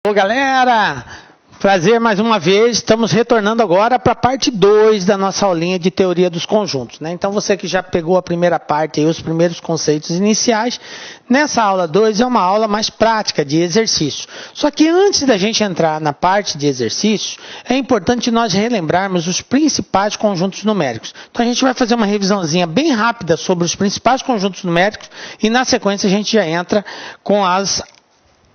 Ô galera, prazer mais uma vez, estamos retornando agora para a parte 2 da nossa aulinha de teoria dos conjuntos, né? Então você que já pegou a primeira parte e os primeiros conceitos iniciais, nessa aula 2 é uma aula mais prática de exercício. Só que antes da gente entrar na parte de exercícios, é importante nós relembrarmos os principais conjuntos numéricos. Então a gente vai fazer uma revisãozinha bem rápida sobre os principais conjuntos numéricos e na sequência a gente já entra com as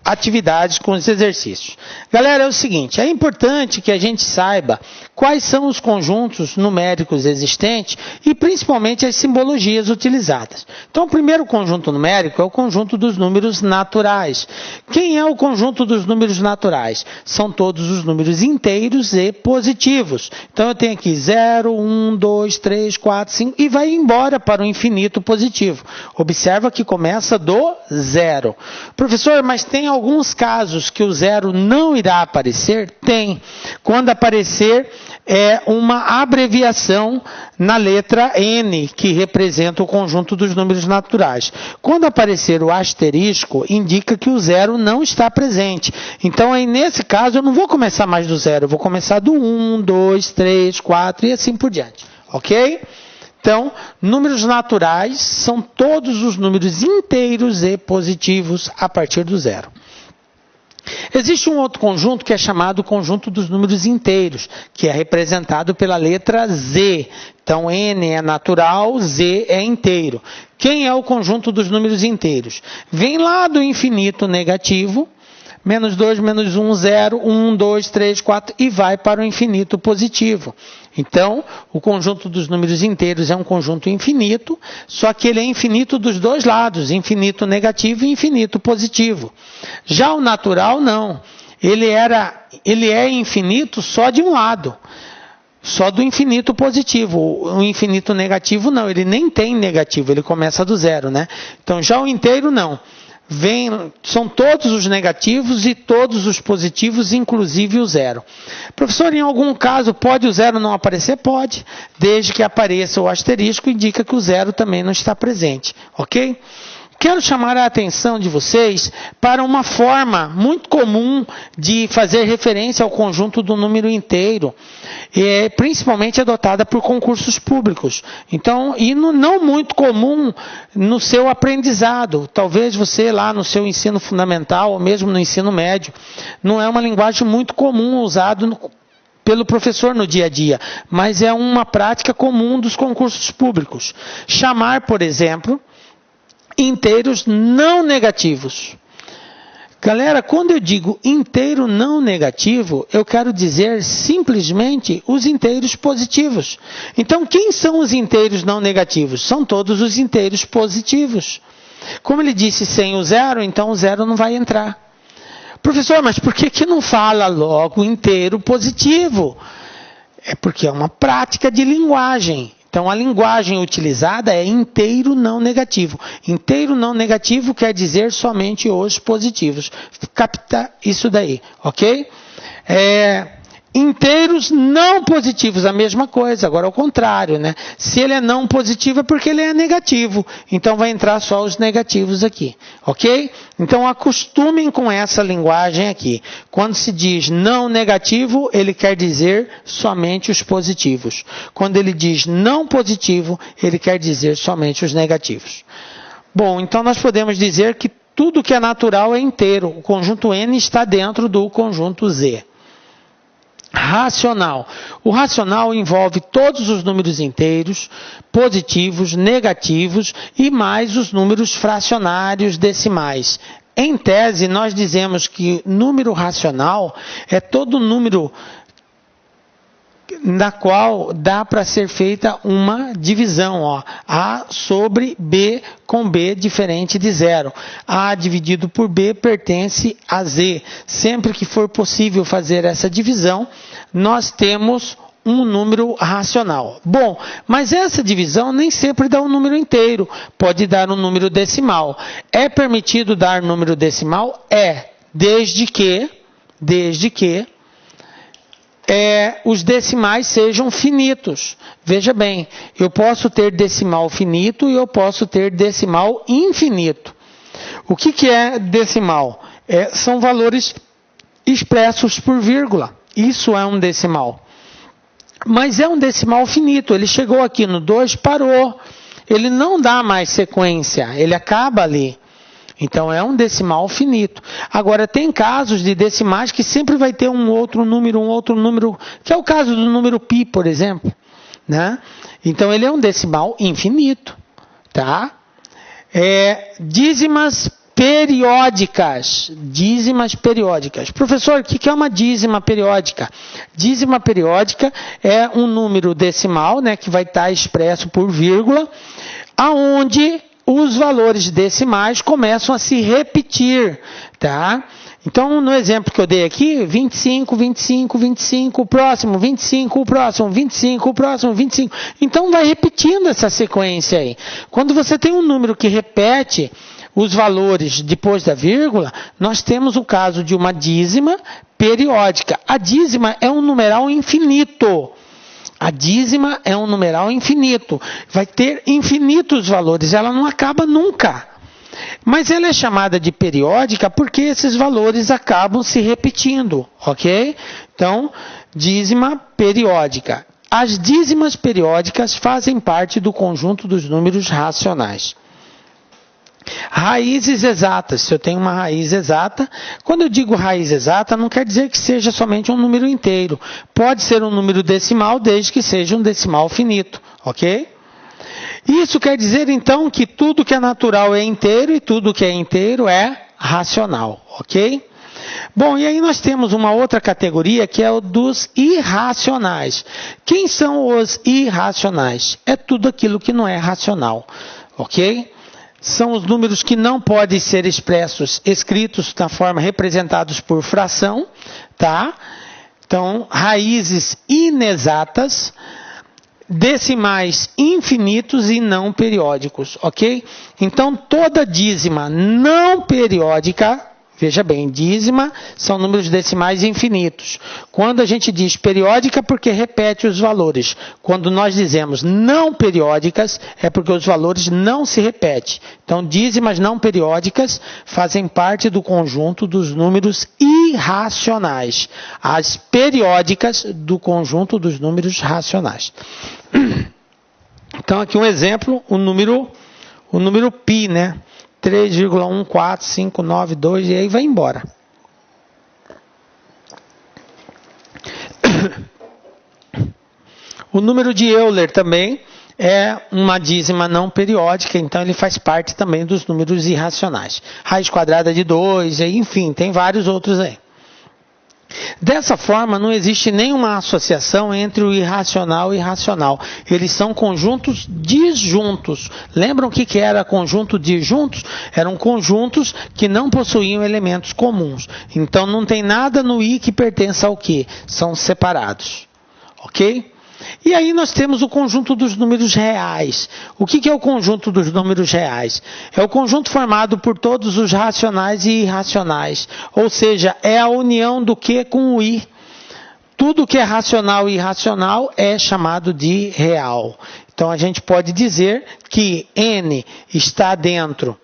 atividades, com os exercícios. Galera, é o seguinte, é importante que a gente saiba quais são os conjuntos numéricos existentes e principalmente as simbologias utilizadas. Então, o primeiro conjunto numérico é o conjunto dos números naturais. Quem é o conjunto dos números naturais? São todos os números inteiros e positivos. Então, eu tenho aqui 0, 1, 2, 3, 4, 5 e vai embora para o infinito positivo. Observa que começa do 0. Professor, mas tem alguns casos que o 0 não irá aparecer? Tem. Quando aparecer é uma abreviação na letra N, que representa o conjunto dos números naturais. Quando aparecer o asterisco, indica que o 0 não está presente. Então, aí, nesse caso, eu não vou começar mais do 0, eu vou começar do 1, 2, 3, 4 e assim por diante. Ok? Então, números naturais são todos os números inteiros e positivos a partir do 0. Existe um outro conjunto que é chamado conjunto dos números inteiros, que é representado pela letra Z. Então, N é natural, Z é inteiro. Quem é o conjunto dos números inteiros? Vem lá do infinito negativo, menos 2, menos 1, 0, 1, 2, 3, 4 e vai para o infinito positivo. Então, o conjunto dos números inteiros é um conjunto infinito, só que ele é infinito dos dois lados, infinito negativo e infinito positivo. Já o natural, não. Ele é infinito só de um lado, só do infinito positivo. O infinito negativo, não, ele nem tem negativo, ele começa do 0, né? Então, já o inteiro, não. São todos os negativos e todos os positivos, inclusive o 0. Professor, em algum caso pode o 0 não aparecer? Pode, desde que apareça o asterisco, indica que o 0 também não está presente, ok? Quero chamar a atenção de vocês para uma forma muito comum de fazer referência ao conjunto do número inteiro, principalmente adotada por concursos públicos. Então, não muito comum no seu aprendizado. Talvez você lá no seu ensino fundamental ou mesmo no ensino médio, não é uma linguagem muito comum usada pelo professor no dia a dia, mas é uma prática comum dos concursos públicos. Chamar, por exemplo, inteiros não negativos. Galera, quando eu digo inteiro não negativo, eu quero dizer simplesmente os inteiros positivos. Então, quem são os inteiros não negativos? São todos os inteiros positivos. Como ele disse sem o 0, então o 0 não vai entrar. Professor, mas por que não fala logo inteiro positivo? É porque é uma prática de linguagem. Então, a linguagem utilizada é inteiro não negativo. Inteiro não negativo quer dizer somente os positivos. Capta isso daí, ok? Inteiros não positivos, a mesma coisa, agora ao contrário, né? Se ele é não positivo é porque ele é negativo, então vai entrar só os negativos aqui, ok? Então acostumem com essa linguagem aqui. Quando se diz não negativo, ele quer dizer somente os positivos. Quando ele diz não positivo, ele quer dizer somente os negativos. Bom, então nós podemos dizer que tudo que é natural é inteiro. O conjunto N está dentro do conjunto Z. Racional. O racional envolve todos os números inteiros, positivos, negativos e mais os números fracionários decimais. Em tese, nós dizemos que número racional é todo número na qual dá para ser feita uma divisão, ó, A sobre B com B diferente de 0. A dividido por B pertence a Z. Sempre que for possível fazer essa divisão, nós temos um número racional. Bom, mas essa divisão nem sempre dá um número inteiro, pode dar um número decimal. É permitido dar número decimal? É, desde que os decimais sejam finitos. Veja bem, eu posso ter decimal finito e eu posso ter decimal infinito. O que é decimal? São valores expressos por vírgula. Isso é um decimal. Mas é um decimal finito. Ele chegou aqui no 2, parou. Ele não dá mais sequência. Ele acaba ali. Então, é um decimal finito. Agora, tem casos de decimais que sempre vai ter um outro número, que é o caso do número π, por exemplo. Né? Então, ele é um decimal infinito. Tá? Dízimas periódicas. Dízimas periódicas. Professor, o que é uma dízima periódica? Dízima periódica é um número decimal, né, que vai estar expresso por vírgula, aonde os valores decimais começam a se repetir, tá? Então, no exemplo que eu dei aqui, 25, 25, 25, o próximo 25, o próximo 25, o próximo 25. Então, vai repetindo essa sequência aí. Quando você tem um número que repete os valores depois da vírgula, nós temos o caso de uma dízima periódica. A dízima é um numeral infinito. A dízima é um numeral infinito. Vai ter infinitos valores. Ela não acaba nunca. Mas ela é chamada de periódica porque esses valores acabam se repetindo. Ok? Então, dízima periódica. As dízimas periódicas fazem parte do conjunto dos números racionais. Raízes exatas. Se eu tenho uma raiz exata, quando eu digo raiz exata, não quer dizer que seja somente um número inteiro. Pode ser um número decimal, desde que seja um decimal finito, ok? Isso quer dizer, então, que tudo que é natural é inteiro e tudo que é inteiro é racional, ok? Bom, e aí nós temos uma outra categoria que é o dos irracionais. Quem são os irracionais? É tudo aquilo que não é racional, ok? São os números que não podem ser escritos na forma representados por fração, tá? Então, raízes inexatas, decimais infinitos e não periódicos, ok? Então, toda dízima não periódica, veja bem, dízima são números decimais infinitos. Quando a gente diz periódica, porque repete os valores. Quando nós dizemos não periódicas, é porque os valores não se repetem. Então, dízimas não periódicas fazem parte do conjunto dos números irracionais. As periódicas do conjunto dos números racionais. Então, aqui um exemplo, o número π, né? 3,14592 e aí vai embora. O número de Euler também é uma dízima não periódica, então ele faz parte também dos números irracionais. Raiz quadrada de 2, enfim, tem vários outros aí. Dessa forma, não existe nenhuma associação entre o irracional e racional. Eles são conjuntos disjuntos. Lembram o que era conjunto disjuntos? Eram conjuntos que não possuíam elementos comuns. Então, não tem nada no I que pertença ao Q. São separados. Ok? E aí nós temos o conjunto dos números reais. O que é o conjunto dos números reais? É o conjunto formado por todos os racionais e irracionais. Ou seja, é a união do Q com o I. Tudo que é racional e irracional é chamado de real. Então a gente pode dizer que N está dentro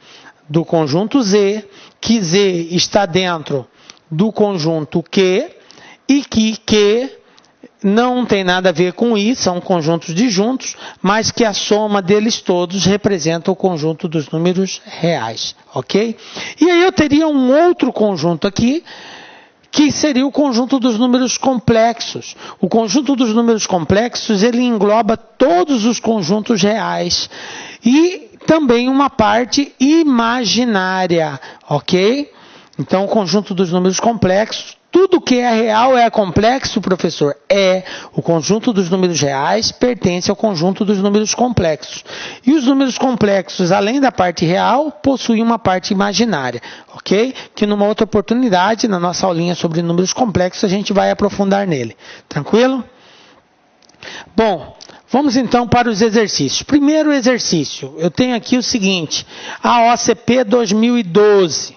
do conjunto Z, que Z está dentro do conjunto Q e que Q não tem nada a ver com I, são conjuntos disjuntos, mas que a soma deles todos representa o conjunto dos números reais, ok? E aí eu teria um outro conjunto aqui, que seria o conjunto dos números complexos. O conjunto dos números complexos, ele engloba todos os conjuntos reais e também uma parte imaginária, ok? Então, o conjunto dos números complexos, tudo que é real é complexo, professor? É. O conjunto dos números reais pertence ao conjunto dos números complexos. E os números complexos, além da parte real, possuem uma parte imaginária, ok? Que numa outra oportunidade, na nossa aulinha sobre números complexos, a gente vai aprofundar nele. Tranquilo? Bom, vamos então para os exercícios. Primeiro exercício, eu tenho aqui o seguinte, a OCP 2012.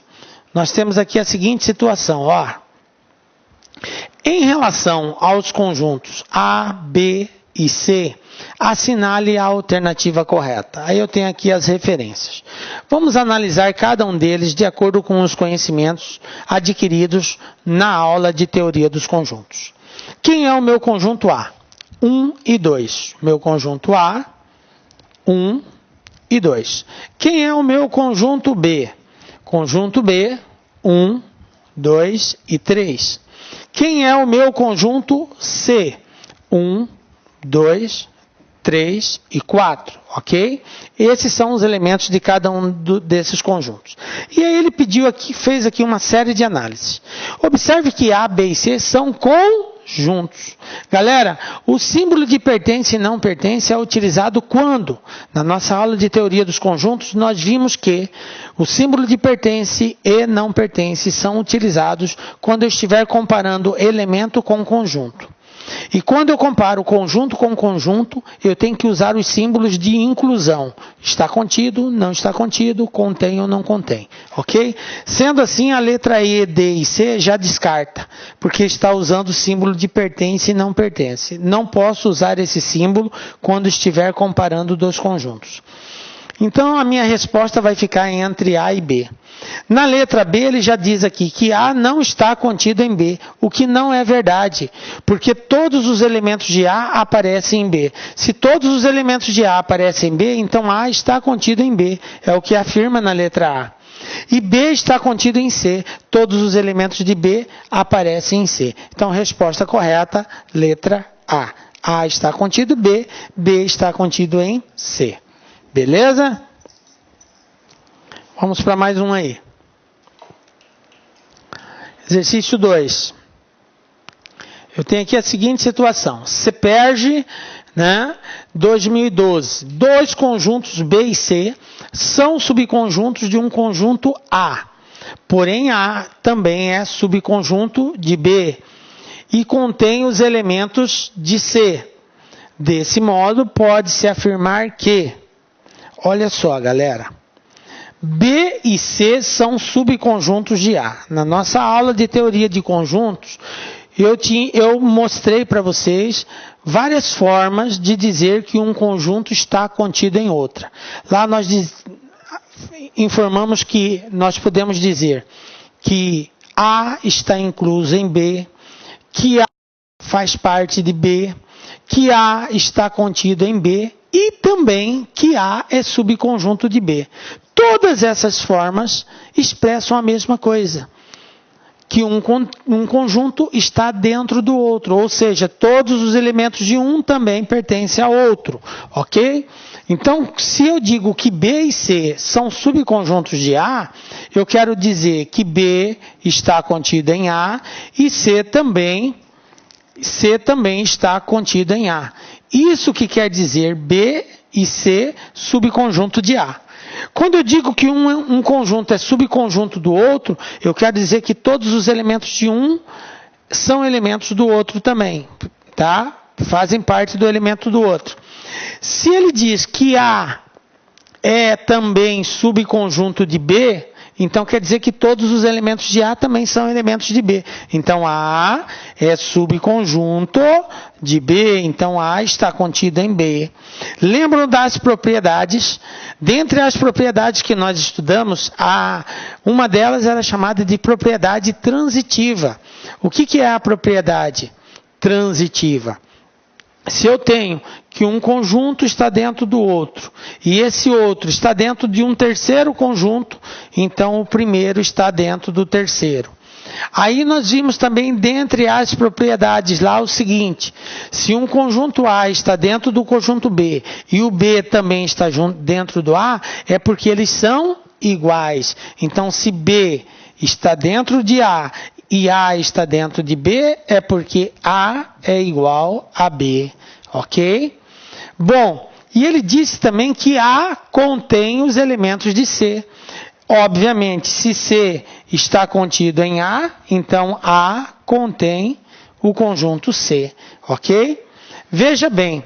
Nós temos aqui a seguinte situação, ó. Em relação aos conjuntos A, B, e C, assinale a alternativa correta. Aí eu tenho aqui as referências. Vamos analisar cada um deles de acordo com os conhecimentos adquiridos na aula de teoria dos conjuntos. Quem é o meu conjunto A? 1 e 2. Meu conjunto A, 1 e 2. Quem é o meu conjunto B? Conjunto B, 1, 2 e 3. Quem é o meu conjunto C? 1, 2, 3 e 4, ok? Esses são os elementos de cada um desses conjuntos. E aí ele fez aqui uma série de análises. Observe que A, B e C são conjuntos. Galera, o símbolo de pertence e não pertence é utilizado quando? Na nossa aula de teoria dos conjuntos, nós vimos que o símbolo de pertence e não pertence são utilizados quando eu estiver comparando elemento com conjunto. E quando eu comparo conjunto com conjunto, eu tenho que usar os símbolos de inclusão. Está contido, não está contido, contém ou não contém. Ok? Sendo assim, a letra E, D e C já descarta, porque está usando o símbolo de pertence e não pertence. Não posso usar esse símbolo quando estiver comparando dois conjuntos. Então, a minha resposta vai ficar entre A e B. Na letra B, ele já diz aqui que A não está contido em B, o que não é verdade, porque todos os elementos de A aparecem em B. Se todos os elementos de A aparecem em B, então A está contido em B, é o que afirma na letra A. E B está contido em C, todos os elementos de B aparecem em C. Então, resposta correta, letra A. A está contido em B, B está contido em C. Beleza? Vamos para mais um aí. Exercício 2. Eu tenho aqui a seguinte situação. CPERJ, 2012. Dois conjuntos B e C são subconjuntos de um conjunto A. Porém, A também é subconjunto de B e contém os elementos de C. Desse modo, pode-se afirmar que... Olha só, galera. B e C são subconjuntos de A. Na nossa aula de teoria de conjuntos, eu mostrei para vocês várias formas de dizer que um conjunto está contido em outra. Lá nós informamos que nós podemos dizer que A está incluso em B, que A faz parte de B, que A está contido em B, e também que A é subconjunto de B. Todas essas formas expressam a mesma coisa. Que um conjunto está dentro do outro. Ou seja, todos os elementos de um também pertencem ao outro. Ok? Então, se eu digo que B e C são subconjuntos de A, eu quero dizer que B está contido em A e C também está contido em A. Isso que quer dizer B e C subconjunto de A. Quando eu digo que um conjunto é subconjunto do outro, eu quero dizer que todos os elementos de um são elementos do outro também, tá? Fazem parte do elemento do outro. Se ele diz que A é também subconjunto de B, então quer dizer que todos os elementos de A também são elementos de B. Então A é subconjunto de B, então A está contido em B. Lembram das propriedades? Dentre as propriedades que nós estudamos, uma delas era chamada de propriedade transitiva. O que é a propriedade transitiva? Se eu tenho que um conjunto está dentro do outro e esse outro está dentro de um terceiro conjunto, então o primeiro está dentro do terceiro. Aí nós vimos também dentre as propriedades lá o seguinte: se um conjunto A está dentro do conjunto B e o B também está dentro do A, é porque eles são iguais. Então, se B está dentro de A e A está dentro de B, é porque A é igual a B, ok? Bom, e ele disse também que A contém os elementos de C. Obviamente, se C está contido em A, então A contém o conjunto C, ok? Veja bem,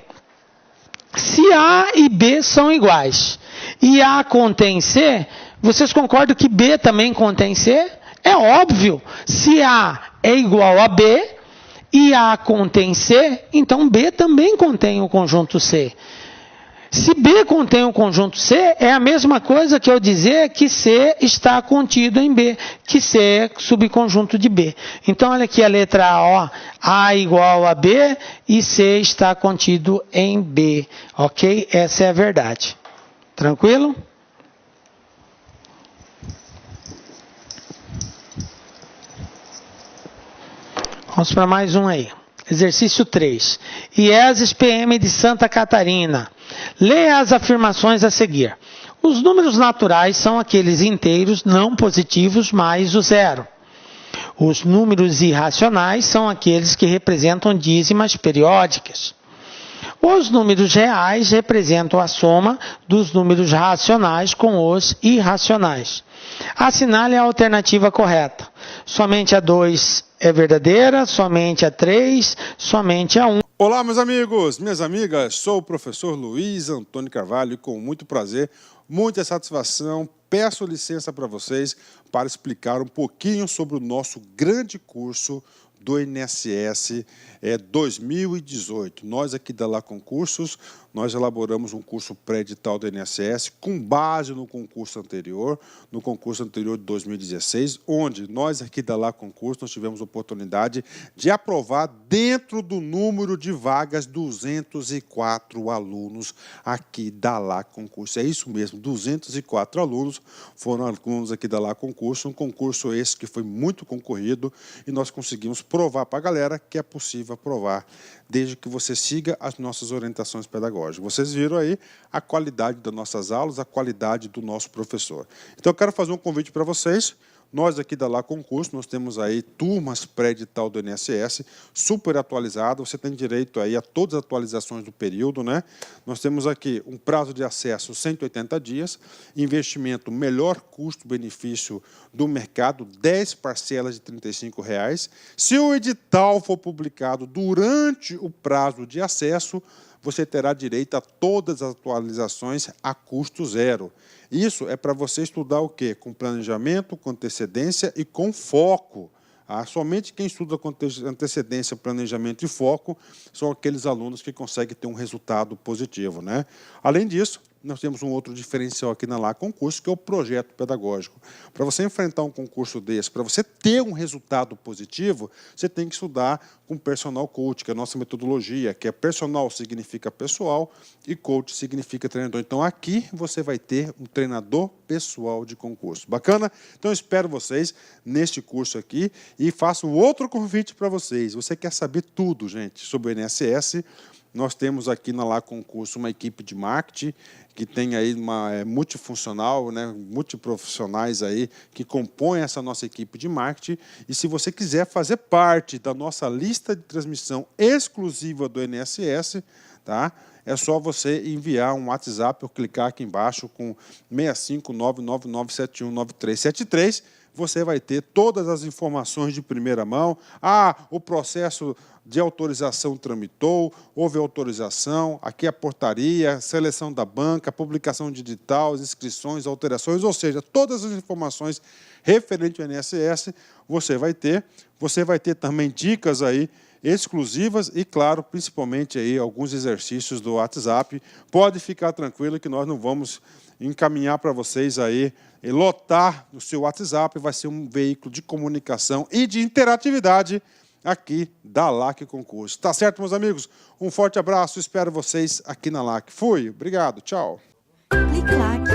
se A e B são iguais e A contém C, vocês concordam que B também contém C? É óbvio, se A é igual a B, e A contém C, então B também contém o conjunto C. Se B contém o conjunto C, é a mesma coisa que eu dizer que C está contido em B, que C é subconjunto de B. Então, olha aqui a letra A, ó, A igual a B e C está contido em B, ok? Essa é a verdade. Tranquilo? Vamos para mais um aí. Exercício 3. IESES PM de Santa Catarina. Leia as afirmações a seguir. Os números naturais são aqueles inteiros não positivos mais o zero. Os números irracionais são aqueles que representam dízimas periódicas. Os números reais representam a soma dos números racionais com os irracionais. Assinale a alternativa correta. Somente a 2 é verdadeira, somente a 3, somente a 1. Olá, meus amigos, minhas amigas, sou o professor Luiz Antônio Carvalho e com muito prazer, muita satisfação, peço licença para vocês para explicar um pouquinho sobre o nosso grande curso do INSS 2018. Nós aqui da Lá Concursos, nós elaboramos um curso pré-edital do INSS com base no concurso anterior de 2016, onde nós aqui da Lá Concursos nós tivemos a oportunidade de aprovar dentro do número de vagas 204 alunos aqui da Lá Concursos. É isso mesmo, 204 alunos foram alunos aqui da Lá Concursos, um concurso esse que foi muito concorrido e nós conseguimos provar para a galera que é possível aprovar, desde que você siga as nossas orientações pedagógicas. Vocês viram aí a qualidade das nossas aulas, a qualidade do nosso professor. Então, eu quero fazer um convite para vocês. Nós aqui da Lá Concurso, nós temos aí turmas pré-edital do INSS, super atualizado, você tem direito aí a todas as atualizações do período, né? Nós temos aqui um prazo de acesso 180 dias, investimento melhor custo-benefício do mercado, 10 parcelas de R$ 35,00. Se o edital for publicado durante o prazo de acesso, você terá direito a todas as atualizações a custo zero. Isso é para você estudar o quê? Com planejamento, com antecedência e com foco. Somente quem estuda com antecedência, planejamento e foco são aqueles alunos que conseguem ter um resultado positivo, né? Além disso, nós temos um outro diferencial aqui na Lá Concurso, que é o projeto pedagógico. Para você enfrentar um concurso desse, para você ter um resultado positivo, você tem que estudar com personal coach, que é a nossa metodologia, que é personal significa pessoal e coach significa treinador. Então, aqui você vai ter um treinador pessoal de concurso. Bacana? Então, eu espero vocês neste curso aqui e faço outro convite para vocês. Você quer saber tudo, gente, sobre o INSS? Nós temos aqui na Lá Concurso uma equipe de marketing que tem aí uma multifuncional, né, multiprofissionais aí que compõem essa nossa equipe de marketing. E se você quiser fazer parte da nossa lista de transmissão exclusiva do INSS, tá? É só você enviar um WhatsApp ou clicar aqui embaixo com 65999719373. Você vai ter todas as informações de primeira mão. O processo de autorização tramitou, houve autorização, aqui a portaria, seleção da banca, publicação digital, as inscrições, alterações, ou seja, todas as informações referentes ao INSS você vai ter. Você vai ter também dicas aí exclusivas e, claro, principalmente aí alguns exercícios do WhatsApp. Pode ficar tranquilo que nós não vamos encaminhar para vocês aí e lotar o seu WhatsApp, vai ser um veículo de comunicação e de interatividade aqui da LAC Concurso. Tá certo, meus amigos? Um forte abraço, espero vocês aqui na LAC. Fui, obrigado, tchau. Clique LAC.